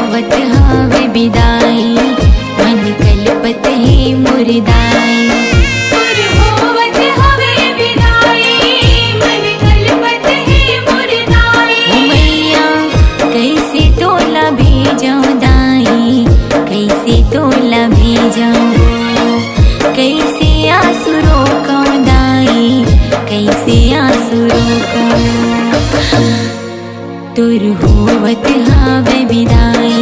होवत हावे विदाई, मन कलपत ही मुरदाई। तुर होवत हवे विदाई, मन कलपत ही मुरदाई। ओ मैया कैसे तोला भेजाऊं दाई, कैसे तोला भेजाऊं, कैसे आंसू रोकाऊं दाई, कैसे आंसू रोकाऊं। तुर होवत हावे विदाई,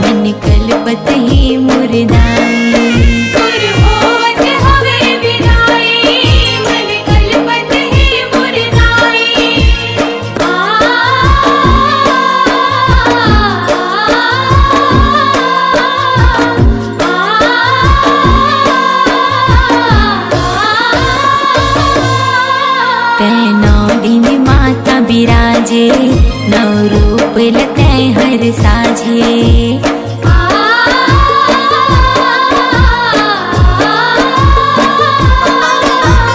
मन कलपत ही मुरदाई। तुर होवत हवे विदाई, मन कलपत ही मुरदाई। नौ दिन माता बिराजे, नौ रूप लते हर साझे।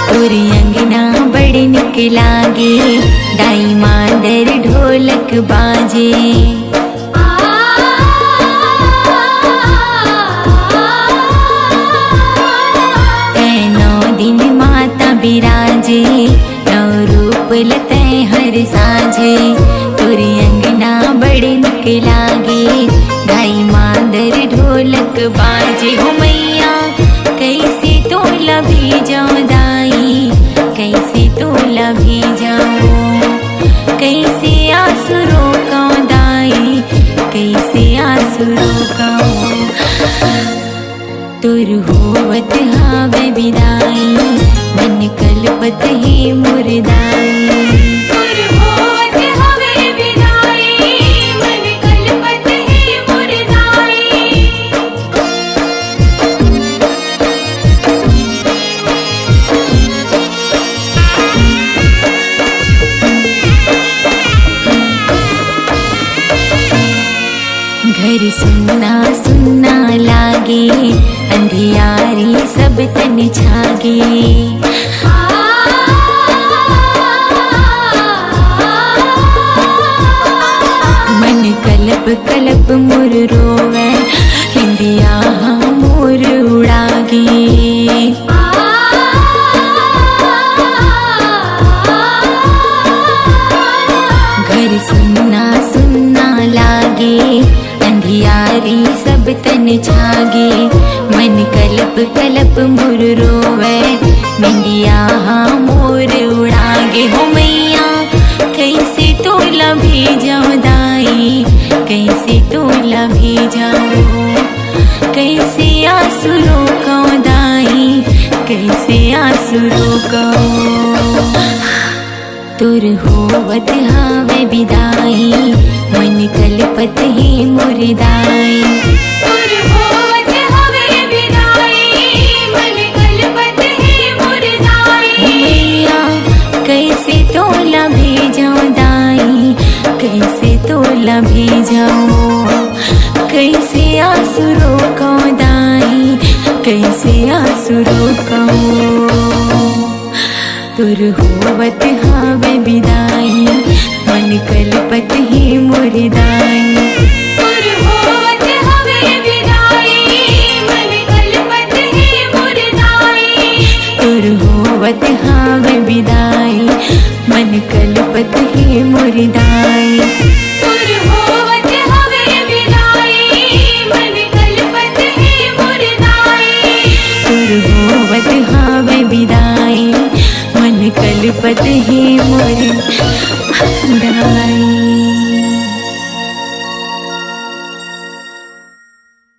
तुरी अंगना बड़ निक लागे, दाई मादर ढोलक बाजे। नौ दिन माता बिराजे, नौ रूप लते हर साझे। तुरी अंगना बड़ निक लागे, दाई मादर ढोलक बाजे। हो मैया कैसे तोला भेजाऊं दाई, कैसे तोला भेजाऊं, कैसे आंसू रोकाऊं दाई, कैसे आंसू रोकाऊं। तुर होवत हावे विदाई, मन कलपत ही मुरदाई। तुर होवत हवे विदाई, मन कलपत ही मुरदाई। घर सुन्ना सुन्ना लागे, अंधियारी सब तन छागे। मन कलप कलप मुर रोवे, हिंदिया मोर उड़ागे। घर सुन्ना सुन्ना लागे, अंधियारी सब तन छागे। मन कलप कलप मुर रोवे, निंदिया मोर उड़ागे। हो मैया कैसे तोला भेजाऊं दाई, कैसे तोला भेजाऊं, कैसे आंसू रोकाऊं दाई, कैसे आंसू रोकाऊं। तुर होवत हावे विदाई, मन कलपत ही मुरदाई। तुर होवत हवे विदाई, मन कलपत ही मुरदाई। मैया कैसे तोला भेजाऊं दाई, कैसे तोला भेजाऊं, कैसे आंसू रोकाऊं दाई, कैसे आंसू रोकाऊं। तुर होवत हावे विदाई, मन कलपत ही मुरदाई। तुर होवत हवे विदाई, मन कलपत ही मुरदाई। तुर होवत हावे विदाई, मन कलपत ही मुरदाई। तुर होवत हवे विदाई, मन कलपत ही मुरदाई। तुर होवत हावे विदाई, मन कलपत ही मुरदाई।